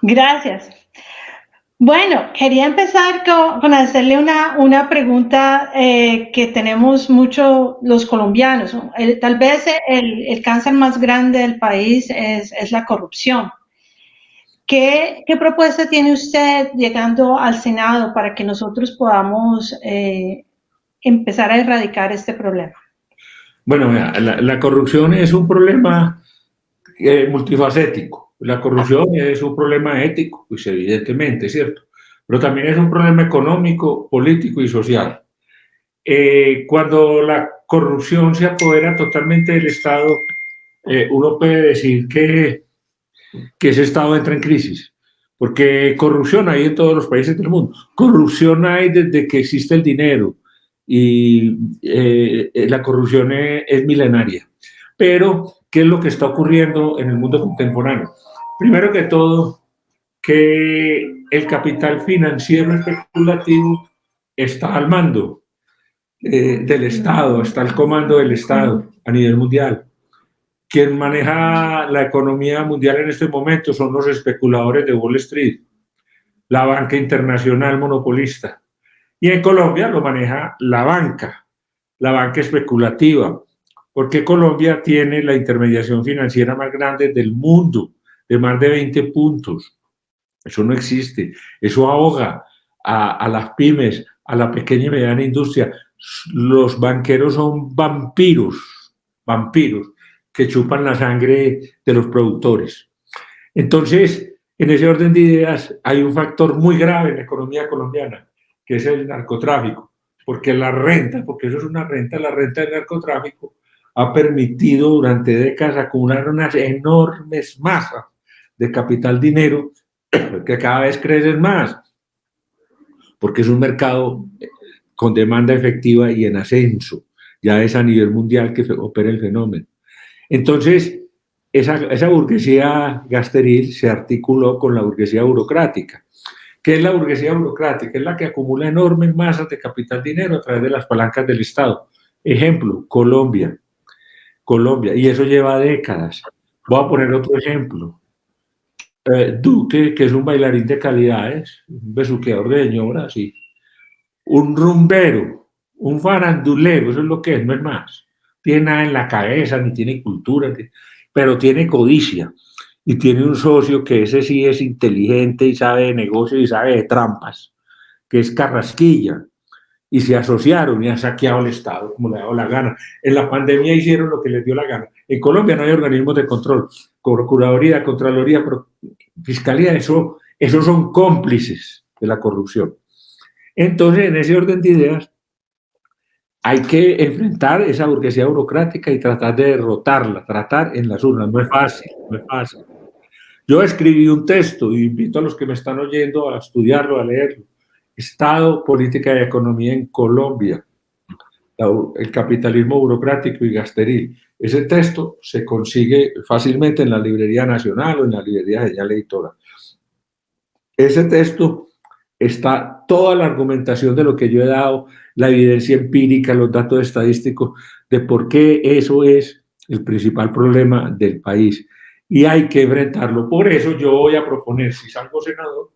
Gracias. Bueno, quería empezar con hacerle una pregunta que tenemos mucho los colombianos. Tal vez el cáncer más grande del país es la corrupción. ¿Qué propuesta tiene usted llegando al Senado para que nosotros podamos empezar a erradicar este problema? Bueno, la corrupción es un problema multifacético. La corrupción es un problema ético, pues evidentemente, ¿cierto? Pero también es un problema económico, político y social. Cuando la corrupción se apodera totalmente del Estado, uno puede decir que ese Estado entra en crisis, porque corrupción hay en todos los países del mundo. Corrupción hay desde que existe el dinero y la corrupción es milenaria. Pero, ¿qué es lo que está ocurriendo en el mundo contemporáneo? Primero que todo, que el capital financiero especulativo está al mando del Estado, está al comando del Estado a nivel mundial. Quien maneja la economía mundial en este momento son los especuladores de Wall Street, la banca internacional monopolista. Y en Colombia lo maneja la banca especulativa, porque Colombia tiene la intermediación financiera más grande del mundo, de más de 20 puntos. Eso no existe. Eso ahoga a las pymes, a la pequeña y mediana industria. Los banqueros son vampiros, vampiros que chupan la sangre de los productores. Entonces, en ese orden de ideas, hay un factor muy grave en la economía colombiana, que es el narcotráfico, porque la renta, porque eso es una renta, la renta del narcotráfico ha permitido durante décadas acumular unas enormes masas de capital dinero que cada vez crecen más, porque es un mercado con demanda efectiva y en ascenso, ya es a nivel mundial que opera el fenómeno. Entonces, esa burguesía gasteril se articuló con la burguesía burocrática. ¿Qué es la burguesía burocrática? Es la que acumula enormes masas de capital dinero a través de las palancas del Estado. Ejemplo, Colombia. Colombia, y eso lleva décadas. Voy a poner otro ejemplo. Duque, que es un bailarín de calidades, un besuqueador de señoras, sí. Un rumbero, un farandulero, eso es lo que es, no es más. Tiene nada en la cabeza, ni tiene cultura, pero tiene codicia. Y tiene un socio que ese sí es inteligente y sabe de negocio y sabe de trampas, que es Carrasquilla. Y se asociaron y han saqueado el Estado como le ha dado la gana. En la pandemia hicieron lo que les dio la gana. En Colombia no hay organismos de control, Procuraduría, Contraloría, Fiscalía, esos son cómplices de la corrupción. Entonces, en ese orden de ideas, hay que enfrentar esa burguesía burocrática y tratar de derrotarla, tratar en las urnas. No es fácil, no es fácil. Yo escribí un texto y invito a los que me están oyendo a estudiarlo, a leerlo. Estado, política y economía en Colombia, el capitalismo burocrático y gasteril. Ese texto se consigue fácilmente en la Librería Nacional o en la Librería Señal Editora. Ese texto está toda la argumentación de lo que yo he dado, la evidencia empírica, los datos estadísticos de por qué eso es el principal problema del país. Y hay que enfrentarlo. Por eso yo voy a proponer, si salgo senador,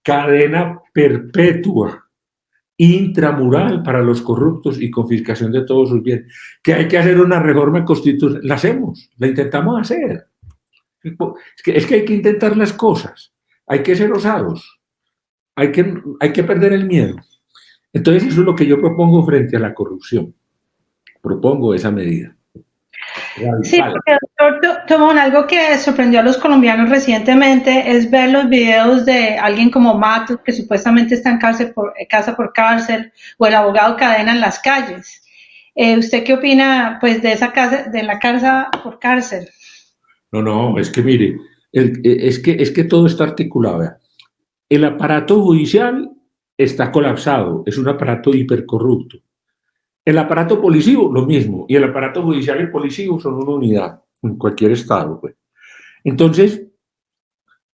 cadena perpetua intramural para los corruptos y confiscación de todos sus bienes. Que hay que hacer una reforma constitucional. La hacemos, la intentamos hacer. Es que hay que intentar las cosas. Hay que ser osados. Hay que perder el miedo. Entonces, eso es lo que yo propongo frente a la corrupción. Propongo esa medida. Sí, Radical. porque doctor Tobón, algo que sorprendió a los colombianos recientemente es ver los videos de alguien como Matos, que supuestamente está en casa por cárcel, o el abogado Cadena en las calles. ¿Usted qué opina, pues, de esa casa, de la casa por cárcel? No, no, es que mire, es que todo está articulado. El aparato judicial está colapsado, es un aparato hipercorrupto. El aparato policivo, lo mismo, y el aparato judicial y policivo son una unidad en cualquier estado. Pues. Entonces,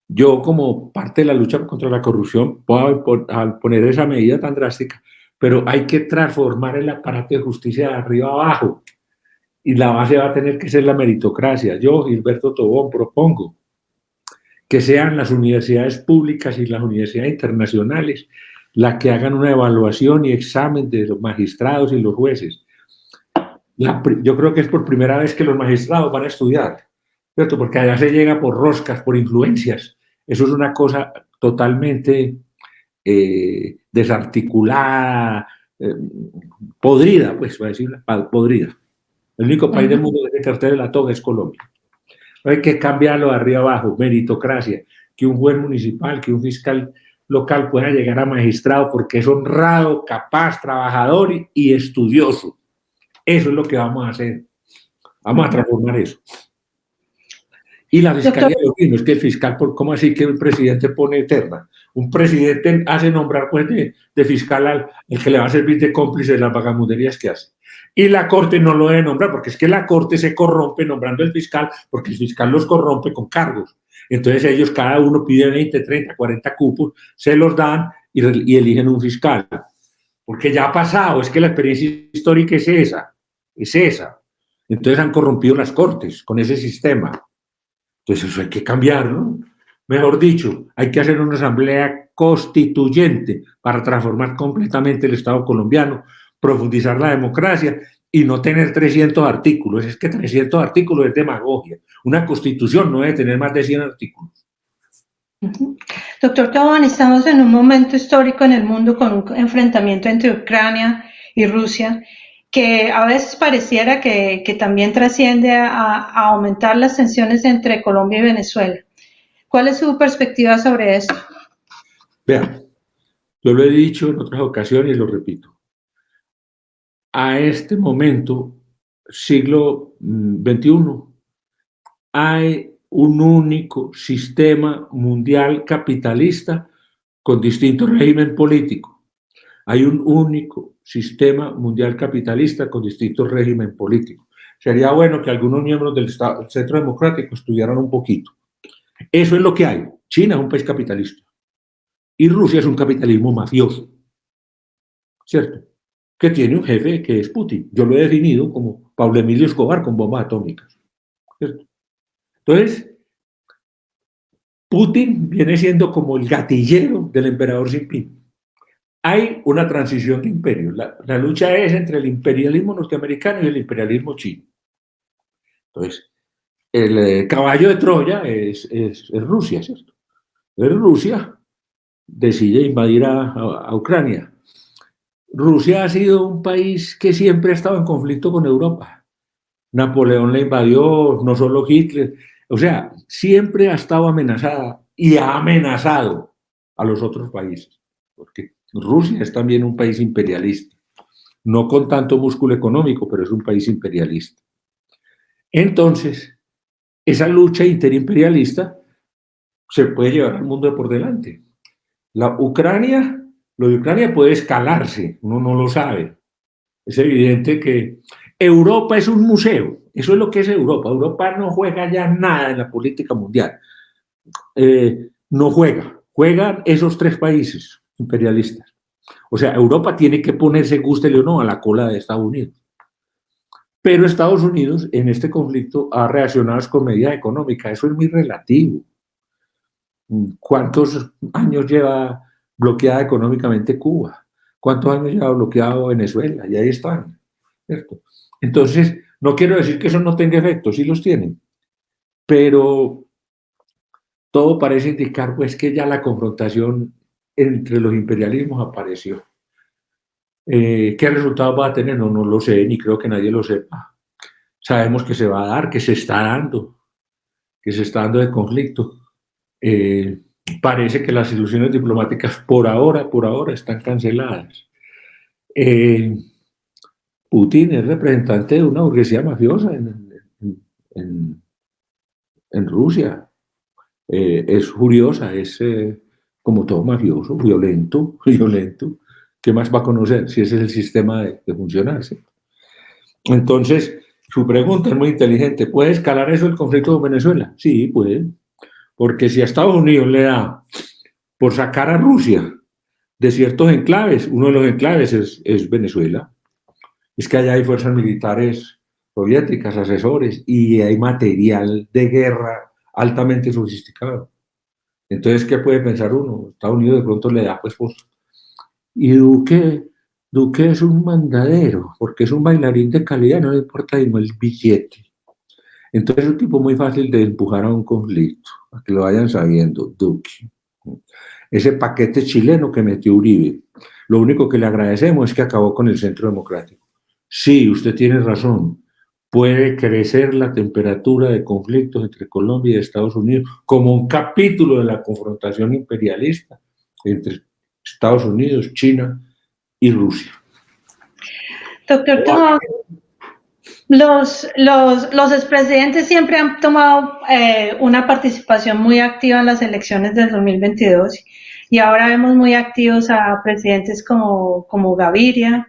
yo como parte de la lucha contra la corrupción puedo poner esa medida tan drástica, pero hay que transformar el aparato de justicia de arriba abajo y la base va a tener que ser la meritocracia. Yo, Gilberto Tobón, propongo que sean las universidades públicas y las universidades internacionales las que hagan una evaluación y examen de los magistrados y los jueces. Yo creo que es por primera vez que los magistrados van a estudiar, ¿cierto? Porque allá se llega por roscas, por influencias. Eso es una cosa totalmente desarticulada, podrida, pues, voy a decir, podrida. El único país del mundo que tiene cartel de la toga es Colombia. Hay que cambiarlo de arriba abajo, meritocracia, que un juez municipal, que un fiscal local pueda llegar a magistrado porque es honrado, capaz, trabajador y estudioso. Eso es lo que vamos a hacer. Vamos a transformar eso. Y la fiscalía, lo mismo, es que el fiscal, ¿cómo así que el presidente pone eterna? Un presidente hace nombrar pues, de fiscal al que le va a servir de cómplice de las vagamunderías que hace. Y la corte no lo debe nombrar, porque es que la corte se corrompe nombrando el fiscal, porque el fiscal los corrompe con cargos. Entonces ellos, cada uno pide 20, 30, 40 cupos, se los dan y eligen un fiscal. Porque ya ha pasado, es que la experiencia histórica es esa. Entonces han corrompido las cortes con ese sistema. Entonces eso hay que cambiar, ¿no? Mejor dicho, hay que hacer una asamblea constituyente para transformar completamente el Estado colombiano, profundizar la democracia y no tener 300 artículos. Es que 300 artículos es demagogia. Una constitución no debe tener más de 100 artículos. Doctor Tobón, estamos en un momento histórico en el mundo con un enfrentamiento entre Ucrania y Rusia que a veces pareciera que también trasciende a aumentar las tensiones entre Colombia y Venezuela. ¿Cuál es su perspectiva sobre esto? Vean, yo lo he dicho en otras ocasiones y lo repito. A este momento, siglo XXI, hay un único sistema mundial capitalista con distinto régimen político. Hay un único sistema mundial capitalista con distintos régimen político. Sería bueno que algunos miembros del Centro Democrático estudiaran un poquito. Eso es lo que hay. China es un país capitalista y Rusia es un capitalismo mafioso, ¿cierto? Que tiene un jefe que es Putin. Yo lo he definido como Pablo Emilio Escobar con bombas atómicas, ¿cierto? Entonces, Putin viene siendo como el gatillero del emperador Xi Jinping. Hay una transición de imperio. La lucha es entre el imperialismo norteamericano y el imperialismo chino. Entonces, el caballo de Troya es Rusia, ¿cierto? Entonces, Rusia decide invadir a Ucrania. Rusia ha sido un país que siempre ha estado en conflicto con Europa. Napoleón la invadió, no solo Hitler. O sea, siempre ha estado amenazada y ha amenazado a los otros países. Porque Rusia es también un país imperialista. No con tanto músculo económico, pero es un país imperialista. Entonces, esa lucha interimperialista se puede llevar al mundo de por delante. Lo de Ucrania puede escalarse, uno no lo sabe. Es evidente que Europa es un museo, eso es lo que es Europa. Europa no juega ya nada en la política mundial. No juegan esos tres países imperialistas. O sea, Europa tiene que ponerse, gústele o no, a la cola de Estados Unidos. Pero Estados Unidos en este conflicto ha reaccionado con medida económica, eso es muy relativo. ¿Cuántos años lleva bloqueada económicamente Cuba? ¿Cuántos años lleva bloqueado Venezuela? Y ahí están, ¿cierto? Entonces, no quiero decir que eso no tenga efectos, sí los tienen, pero todo parece indicar pues que ya la confrontación entre los imperialismos apareció. ¿Qué resultados va a tener? No lo sé, ni creo que nadie lo sepa. Sabemos que se va a dar, que se está dando el conflicto. Parece que las ilusiones diplomáticas por ahora están canceladas. Putin es representante de una burguesía mafiosa en Rusia. Es furiosa, es como todo mafioso, violento. ¿Qué más va a conocer si ese es el sistema de funcionarse? Entonces, su pregunta es muy inteligente. ¿Puede escalar eso el conflicto con Venezuela? Sí, puede. Porque si a Estados Unidos le da por sacar a Rusia de ciertos enclaves, uno de los enclaves es Venezuela. Es que allá hay fuerzas militares soviéticas, asesores, y hay material de guerra altamente sofisticado. Entonces, ¿qué puede pensar uno? Estados Unidos de pronto le da pues y Duque es un mandadero, porque es un bailarín de calidad, no le importa sino el billete. Entonces es un tipo muy fácil de empujar a un conflicto, a que lo vayan sabiendo, Duque. Ese paquete chileno que metió Uribe. Lo único que le agradecemos es que acabó con el Centro Democrático. Sí, usted tiene razón. Puede crecer la temperatura de conflictos entre Colombia y Estados Unidos como un capítulo de la confrontación imperialista entre Estados Unidos, China y Rusia. Doctor Tom, los expresidentes siempre han tomado una participación muy activa en las elecciones del 2022 y ahora vemos muy activos a presidentes como Gaviria,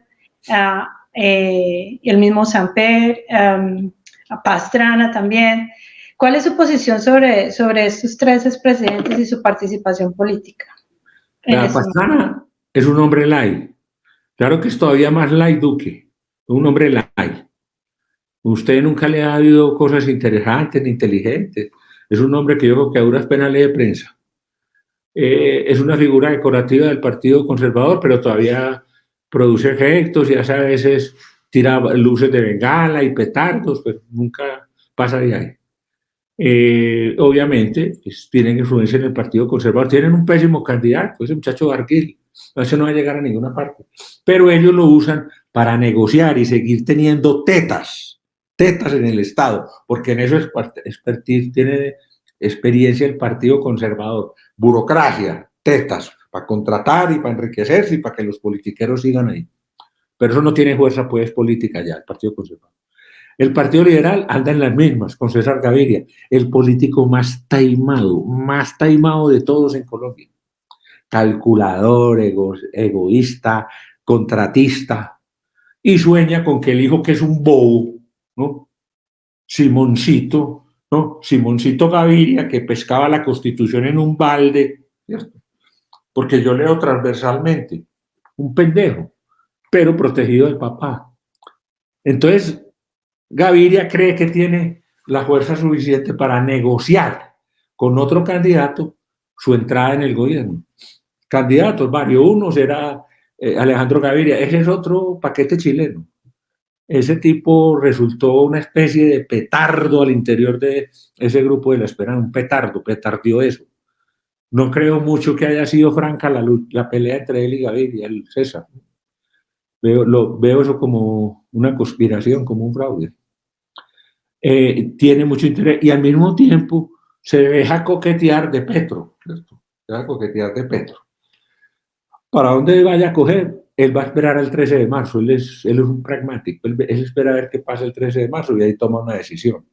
el mismo Samper, a Pastrana también. ¿Cuál es su posición sobre estos tres expresidentes y su participación política? La Pastrana es un hombre light. Claro que es todavía más light Duque, un hombre light. Usted nunca le ha habido cosas interesantes ni inteligentes. Es un hombre que yo creo que a duras penas lee prensa. Es una figura decorativa del Partido Conservador, pero todavía produce efectos y a veces tira luces de bengala y petardos, pero nunca pasa de ahí. Obviamente, pues, tienen influencia en el Partido Conservador. Tienen un pésimo candidato, ese muchacho Barquil. Eso no va a llegar a ninguna parte. Pero ellos lo usan para negociar y seguir teniendo tetas en el Estado, porque en eso expertise, tiene experiencia el Partido Conservador. Burocracia, tetas, para contratar y para enriquecerse y para que los politiqueros sigan ahí. Pero eso no tiene fuerza, pues, política ya, el Partido Conservador. El Partido Liberal anda en las mismas, con César Gaviria, el político más taimado de todos en Colombia. Calculador, egoísta, contratista, y sueña con que el hijo, que es un bobo, ¿no? Simoncito, ¿no? Simoncito Gaviria, que pescaba la Constitución en un balde, ¿cierto? Porque yo leo transversalmente, un pendejo, pero protegido del papá. Entonces, Gaviria cree que tiene la fuerza suficiente para negociar con otro candidato su entrada en el gobierno. Candidatos, varios. Uno será Alejandro Gaviria, ese es otro paquete chileno. Ese tipo resultó una especie de petardo al interior de ese grupo de la Esperanza, un petardió eso. No creo mucho que haya sido franca la pelea entre él y Gaviria, el César. Veo eso como una conspiración, como un fraude. Tiene mucho interés y al mismo tiempo se deja coquetear de Petro, ¿cierto? Se deja coquetear de Petro. ¿Para dónde vaya a coger? Él va a esperar el 13 de marzo, él es un pragmático, él espera a ver qué pasa el 13 de marzo y ahí toma una decisión.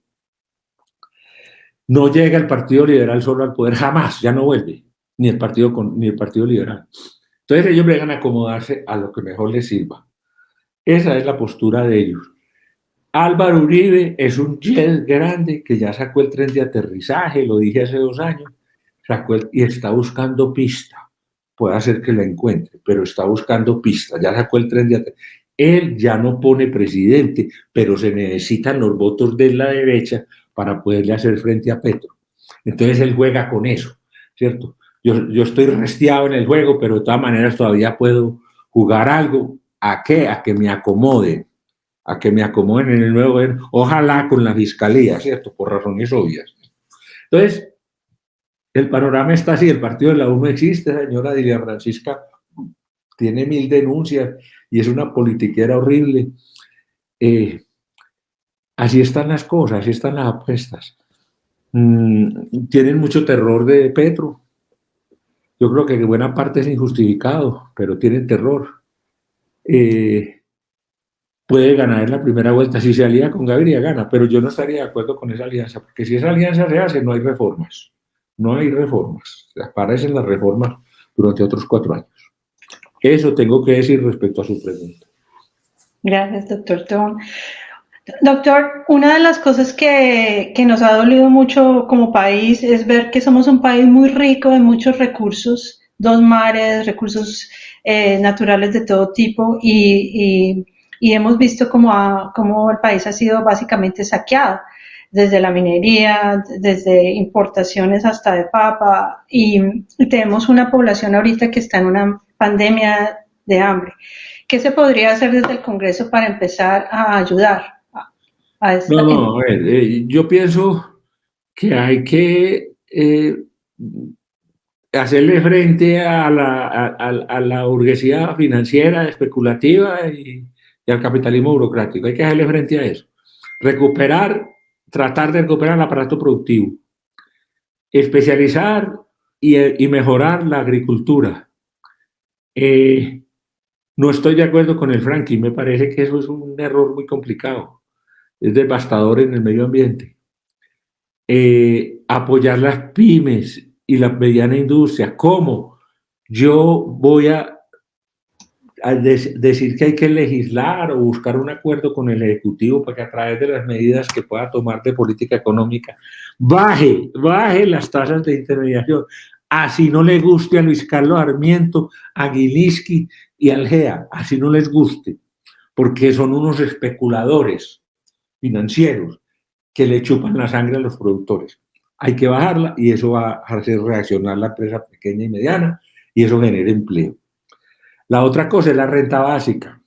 No llega el Partido Liberal solo al poder, jamás, ya no vuelve, ni el Partido Liberal. Entonces ellos llegan a acomodarse a lo que mejor les sirva. Esa es la postura de ellos. Álvaro Uribe es un jet grande que ya sacó el tren de aterrizaje, lo dije hace 2 años, y está buscando pista. Puede ser que la encuentre, pero está buscando pista, ya sacó el tren de aterrizaje. Él ya no pone presidente, pero se necesitan los votos de la derecha para poderle hacer frente a Petro. Entonces él juega con eso, ¿cierto? Yo estoy restiado en el juego, pero de todas maneras todavía puedo jugar algo. ¿A qué? A que me acomoden en el nuevo gobierno, ojalá con la fiscalía, ¿cierto? Por razones obvias. Entonces, el panorama está así, el partido de la U no existe, señora Dilia Francisca, tiene 1000 denuncias y es una politiquera horrible. Así están las cosas, así están las apuestas. Tienen mucho terror de Petro. Yo creo que buena parte es injustificado, pero tienen terror. Puede ganar en la primera vuelta. Si se alía con Gaviria, gana, pero yo no estaría de acuerdo con esa alianza, porque si esa alianza se hace, no hay reformas. No hay reformas. Aparecen las reformas durante otros 4 años. Eso tengo que decir respecto a su pregunta. Gracias, doctor Tom. Doctor, una de las cosas que nos ha dolido mucho como país es ver que somos un país muy rico en muchos recursos, 2 mares, recursos naturales de todo tipo y hemos visto cómo el país ha sido básicamente saqueado. desde la minería, desde importaciones hasta de papa, y tenemos una población ahorita que está en una pandemia de hambre. ¿Qué se podría hacer desde el Congreso para empezar a ayudar a esta gente? No, a ver, yo pienso que hay que hacerle frente a la burguesía financiera, especulativa y al capitalismo burocrático. Hay que hacerle frente a eso. Tratar de recuperar el aparato productivo, especializar y mejorar la agricultura. No estoy de acuerdo con el fracking, me parece que eso es un error muy complicado, es devastador en el medio ambiente. Apoyar las pymes y la mediana industria. ¿Cómo? Yo voy a decir que hay que legislar o buscar un acuerdo con el Ejecutivo para que a través de las medidas que pueda tomar de política económica baje las tasas de intermediación. Así no le guste a Luis Carlos Sarmiento, a Gilinski y a Algea, así no les guste, porque son unos especuladores financieros que le chupan la sangre a los productores. Hay que bajarla y eso va a hacer reaccionar la empresa pequeña y mediana y eso genera empleo. La otra cosa es la renta básica.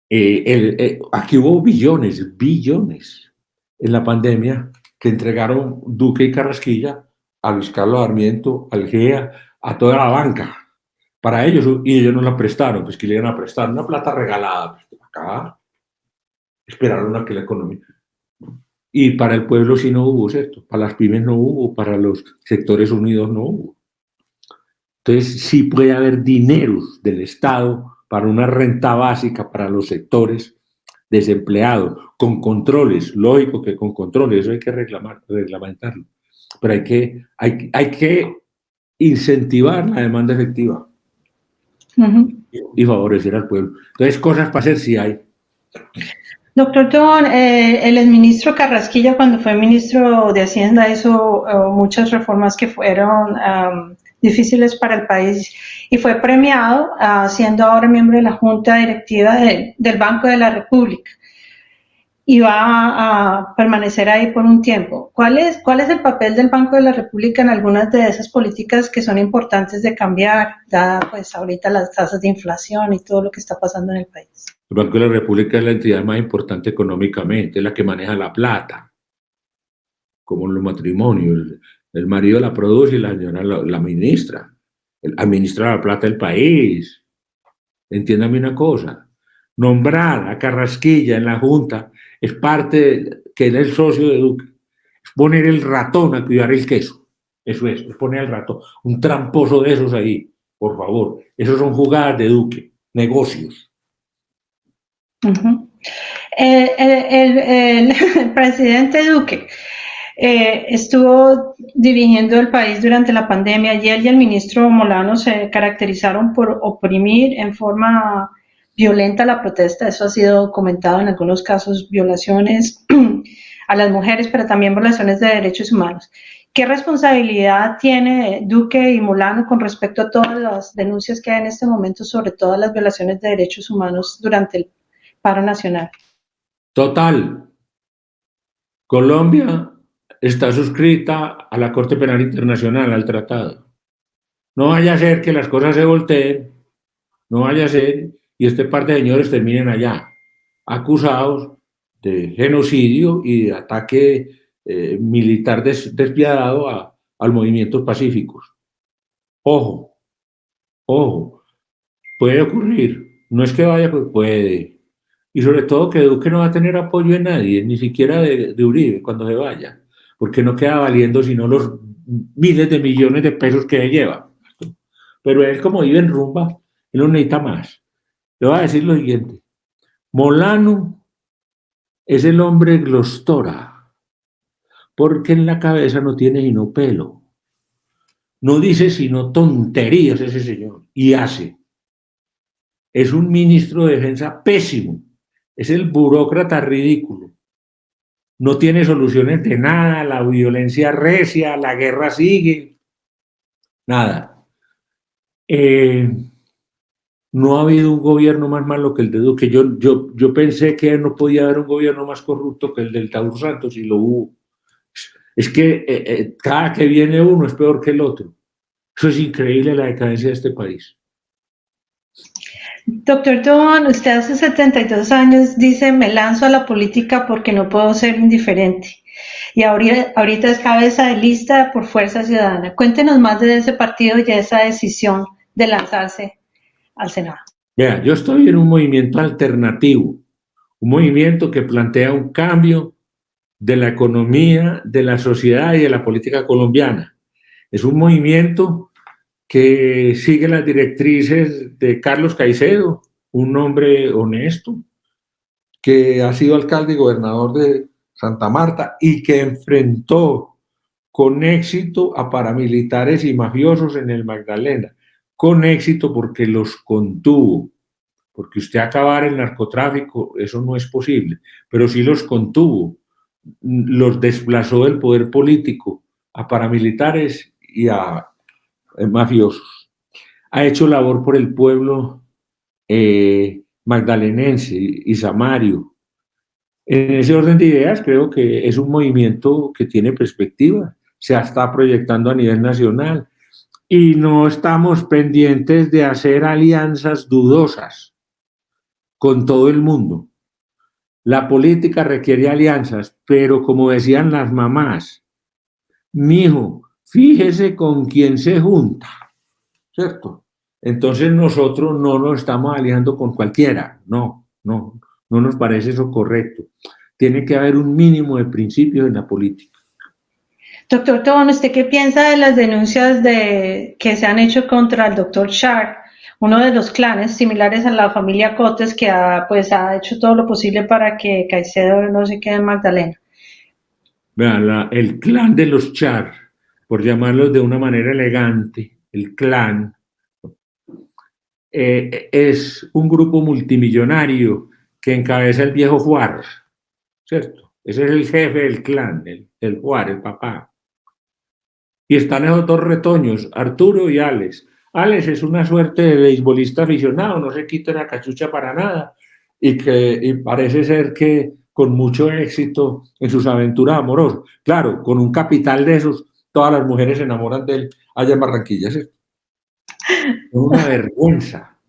Aquí hubo billones en la pandemia que entregaron Duque y Carrasquilla a Luis Carlos Sarmiento, al GEA, a toda la banca para ellos, y ellos no la prestaron, pues que le iban a prestar una plata regalada. Pues, acá esperaron a que la economía. Y para el pueblo sí no hubo, ¿cierto? Para las pymes no hubo, para los sectores unidos no hubo. Entonces sí puede haber dineros del Estado para una renta básica para los sectores desempleados, con controles, lógico que con controles, eso hay que reglamentarlo, pero hay que incentivar la demanda efectiva y favorecer al pueblo. Entonces, cosas para hacer sí hay. Doctor Don, el exministro Carrasquilla, cuando fue ministro de Hacienda, hizo muchas reformas que fueron difíciles para el país y fue premiado, siendo ahora miembro de la Junta Directiva del Banco de la República. Y va a permanecer ahí por un tiempo. ¿Cuál es el papel del Banco de la República en algunas de esas políticas que son importantes de cambiar, dada pues ahorita las tasas de inflación y todo lo que está pasando en el país? El Banco de la República es la entidad más importante económicamente, es la que maneja la plata, como en los matrimonios. El marido la produce y la señora la administra. Administra la plata del país. Entiéndame una cosa. Nombrar a Carrasquilla en la Junta es que él es el socio de Duque. Es poner el ratón a cuidar el queso. Eso es poner el ratón. Un tramposo de esos ahí, por favor. Esos son jugadas de Duque, negocios. El presidente Duque estuvo dirigiendo el país durante la pandemia y él y el ministro Molano se caracterizaron por oprimir en forma violenta la protesta. Eso ha sido documentado en algunos casos, violaciones a las mujeres, pero también violaciones de derechos humanos. ¿Qué responsabilidad tiene Duque y Molano con respecto a todas las denuncias que hay en este momento sobre todas las violaciones de derechos humanos durante el paro nacional? Total. Colombia está suscrita a la Corte Penal Internacional, al tratado. No vaya a ser que las cosas se volteen, no vaya a ser, y este par de señores terminen allá, acusados de genocidio y de ataque militar despiadado a movimientos pacíficos. Ojo, ojo, puede ocurrir, no es que vaya, pues puede. Y sobre todo que Duque no va a tener apoyo de nadie, ni siquiera de Uribe cuando se vaya, porque no queda valiendo sino los miles de millones de pesos que lleva. Pero él, como vive en rumba, él no necesita más. Le voy a decir lo siguiente: Molano es el hombre glostora, porque en la cabeza no tiene sino pelo. No dice sino tonterías ese señor, y hace. Es un ministro de defensa pésimo, es el burócrata ridículo. No tiene soluciones de nada, la violencia recia, la guerra sigue, nada. No ha habido un gobierno más malo que el de Duque. Yo pensé que no podía haber un gobierno más corrupto que el del Taur Santos y lo hubo. Es que cada que viene uno es peor que el otro. Eso es increíble, la decadencia de este país. Doctor Tobón, usted hace 72 años dice, me lanzo a la política porque no puedo ser indiferente. Y ahorita es cabeza de lista por Fuerza Ciudadana. Cuéntenos más de ese partido y de esa decisión de lanzarse al Senado. Vea, yo estoy en un movimiento alternativo, un movimiento que plantea un cambio de la economía, de la sociedad y de la política colombiana. Es un movimiento que sigue las directrices de Carlos Caicedo, un hombre honesto, que ha sido alcalde y gobernador de Santa Marta y que enfrentó con éxito a paramilitares y mafiosos en el Magdalena. Con éxito porque los contuvo, porque usted acabar el narcotráfico, eso no es posible, pero sí los contuvo, los desplazó del poder político a paramilitares y a mafiosos. Ha hecho labor por el pueblo magdalenense y samario. En ese orden de ideas, creo que es un movimiento que tiene perspectiva, se está proyectando a nivel nacional y no estamos pendientes de hacer alianzas dudosas con todo el mundo. La política requiere alianzas, pero como decían las mamás, mijo, fíjese con quién se junta, ¿cierto? Entonces nosotros no nos estamos aliando con cualquiera, no nos parece eso correcto. Tiene que haber un mínimo de principios en la política. Doctor Tobón, ¿usted qué piensa de las denuncias que se han hecho contra el doctor Char, uno de los clanes similares a la familia Cotes que ha hecho todo lo posible para que Caicedo no se quede en Magdalena? Vean, el clan de los Char, por llamarlos de una manera elegante, el clan, es un grupo multimillonario que encabeza el viejo Juárez, ¿cierto? Ese es el jefe del clan, el Juárez, el papá. Y están esos dos retoños, Arturo y Alex. Alex es una suerte de beisbolista aficionado, no se quita la cachucha para nada y parece ser que con mucho éxito en sus aventuras amorosas. Claro, con un capital de esos, todas las mujeres se enamoran de él allá en Barranquilla. ¿Sí? Es una vergüenza.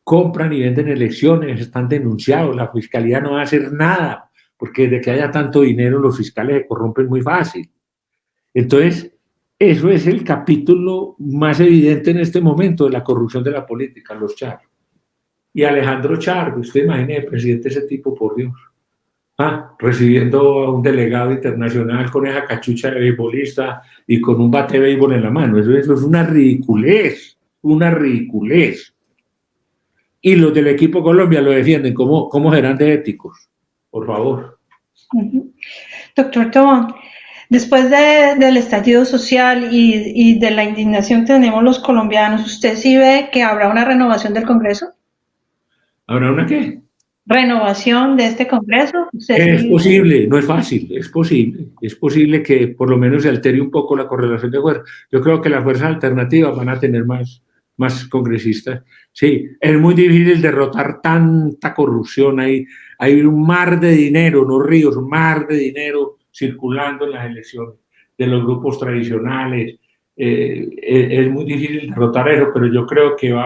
Compran y venden elecciones, están denunciados, la fiscalía no va a hacer nada, porque de que haya tanto dinero los fiscales se corrompen muy fácil. Entonces, eso es el capítulo más evidente en este momento de la corrupción de la política, los Char. Y Alejandro Char, usted imagine, presidente ese tipo, por Dios, recibiendo a un delegado internacional con esa cachucha de beisbolista y con un bate de béisbol en la mano. Eso es una ridiculez, una ridiculez. Y los del equipo Colombia lo defienden. ¿Cómo serán de éticos? Por favor. Doctor Tobón, después del estallido social y de la indignación que tenemos los colombianos, ¿usted sí ve que habrá una renovación del Congreso? ¿Habrá una qué? ¿Renovación de este Congreso? Es posible, no es fácil, es posible que por lo menos se altere un poco la correlación de fuerzas. Yo creo que las fuerzas alternativas van a tener más congresistas. Sí, es muy difícil derrotar tanta corrupción, hay un mar de dinero, no ríos, un mar de dinero circulando en las elecciones de los grupos tradicionales. Es muy difícil derrotar eso, pero yo creo que va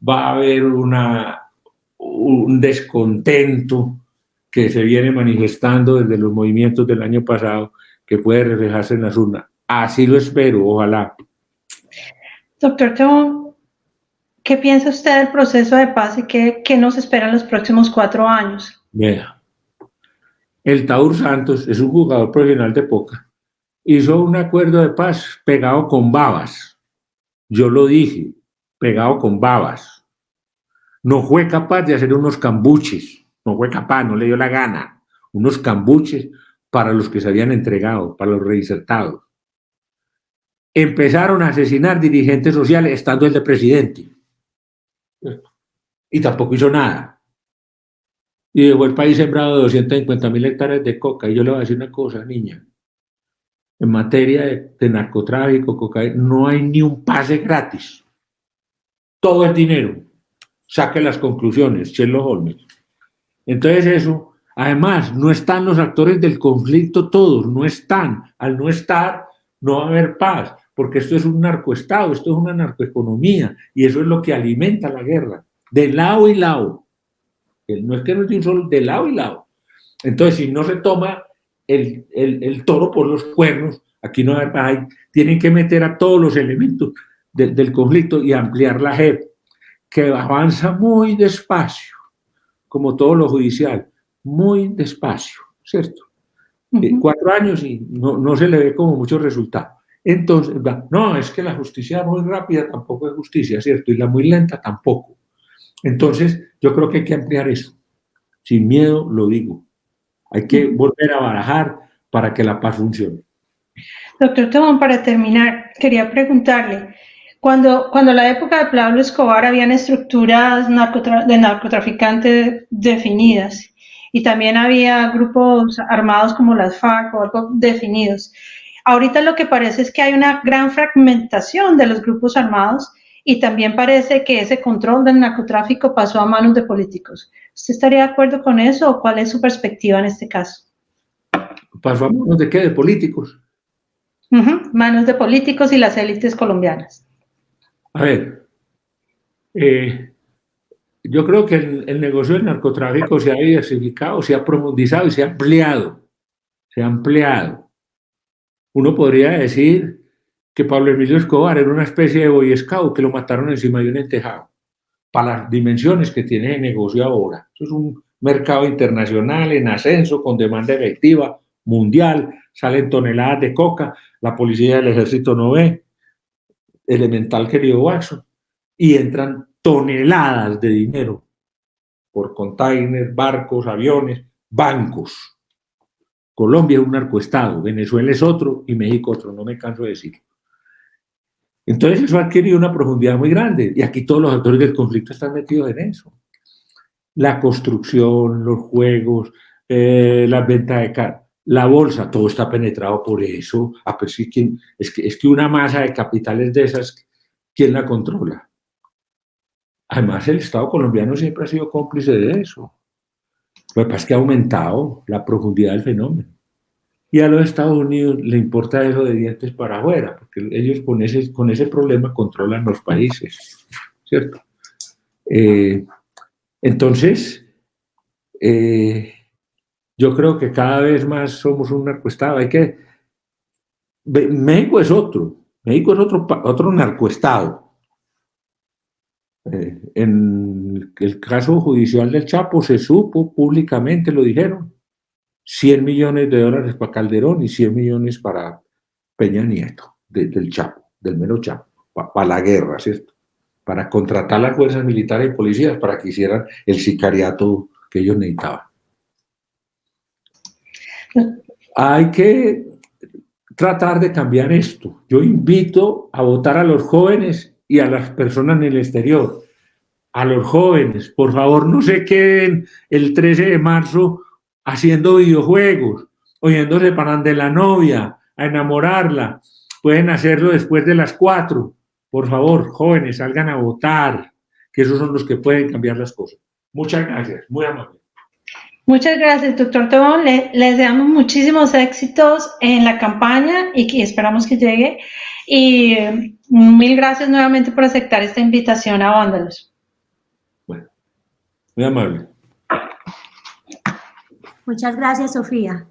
a haber un descontento que se viene manifestando desde los movimientos del año pasado, que puede reflejarse en las urnas. Así lo espero, ojalá. Doctor Tobón, ¿qué piensa usted del proceso de paz y qué nos espera en los próximos 4 años? Vea, el Taur Santos es un jugador profesional de póker. Hizo un acuerdo de paz pegado con babas. Yo lo dije, pegado con babas. No fue capaz de hacer unos cambuches, no fue capaz, no le dio la gana, unos cambuches para los que se habían entregado, para los reinsertados. Empezaron a asesinar dirigentes sociales estando el de presidente. Y tampoco hizo nada. Y dejó el país sembrado de 250.000 hectáreas de coca. Y yo le voy a decir una cosa, niña. En materia de narcotráfico, cocaína, no hay ni un pase gratis. Todo es dinero. saque las conclusiones, Sherlock Holmes. Entonces eso, además, no están los actores del conflicto todos, no están. Al no estar, no va a haber paz, porque esto es un narcoestado, esto es una narcoeconomía, y eso es lo que alimenta la guerra, de lado y lado. No es que no es de un solo, de lado y lado. Entonces, si no se toma el toro por los cuernos, aquí no hay, tienen que meter a todos los elementos del conflicto y ampliar la JEP, que avanza muy despacio, como todo lo judicial, muy despacio, ¿cierto? 4 años y no se le ve como mucho resultado. Entonces, no, es que la justicia muy rápida tampoco es justicia, ¿cierto? Y la muy lenta tampoco. Entonces, yo creo que hay que ampliar eso. Sin miedo lo digo. Hay que volver a barajar para que la paz funcione. Doctor Tobón, para terminar, quería preguntarle, cuando la época de Pablo Escobar habían estructuras de narcotraficantes definidas y también había grupos armados como las FARC o algo definidos. Ahorita lo que parece es que hay una gran fragmentación de los grupos armados y también parece que ese control del narcotráfico pasó a manos de políticos. ¿Usted estaría de acuerdo con eso o cuál es su perspectiva en este caso? ¿Pasó a manos de qué? ¿De políticos? Manos de políticos y las élites colombianas. A ver, yo creo que el negocio del narcotráfico se ha diversificado, se ha profundizado y se ha ampliado. Se ha ampliado. Uno podría decir que Pablo Emilio Escobar era una especie de boy scout que lo mataron encima de un entejado, para las dimensiones que tiene el negocio ahora. Eso es un mercado internacional en ascenso, con demanda efectiva, mundial, salen toneladas de coca, la policía del ejército no ve, elemental querido Watson, y entran toneladas de dinero por containers, barcos, aviones, bancos. Colombia es un narcoestado, Venezuela es otro y México otro, no me canso de decirlo. Entonces eso ha adquirido una profundidad muy grande y aquí todos los actores del conflicto están metidos en eso. La construcción, los juegos, las ventas de carne, la bolsa, todo está penetrado por eso. Pues sí, es que una masa de capitales de esas, ¿quién la controla? Además, el Estado colombiano siempre ha sido cómplice de eso. Lo que pasa es que ha aumentado la profundidad del fenómeno. Y a los Estados Unidos le importa eso de dientes para afuera, porque ellos con ese problema controlan los países, ¿cierto? Entonces, yo creo que cada vez más somos un narcoestado. México es otro narcoestado. En el caso judicial del Chapo se supo públicamente, lo dijeron, 100 millones de dólares para Calderón y 100 millones para Peña Nieto, del Chapo, del mero Chapo, para la guerra, ¿cierto? Para contratar las fuerzas militares y policías para que hicieran el sicariato que ellos necesitaban. Hay que tratar de cambiar esto. Yo invito a votar a los jóvenes y a las personas en el exterior. A los jóvenes, por favor, no se queden el 13 de marzo haciendo videojuegos, oyéndose para de la novia, a enamorarla. Pueden hacerlo después de las 4. Por favor, jóvenes, salgan a votar, que esos son los que pueden cambiar las cosas. Muchas gracias, muy amable. Muchas gracias, doctor Tobón. Les deseamos muchísimos éxitos en la campaña y que esperamos que llegue. Y mil gracias nuevamente por aceptar esta invitación a Vándalos. Bueno, muy amable. Muchas gracias, Sofía.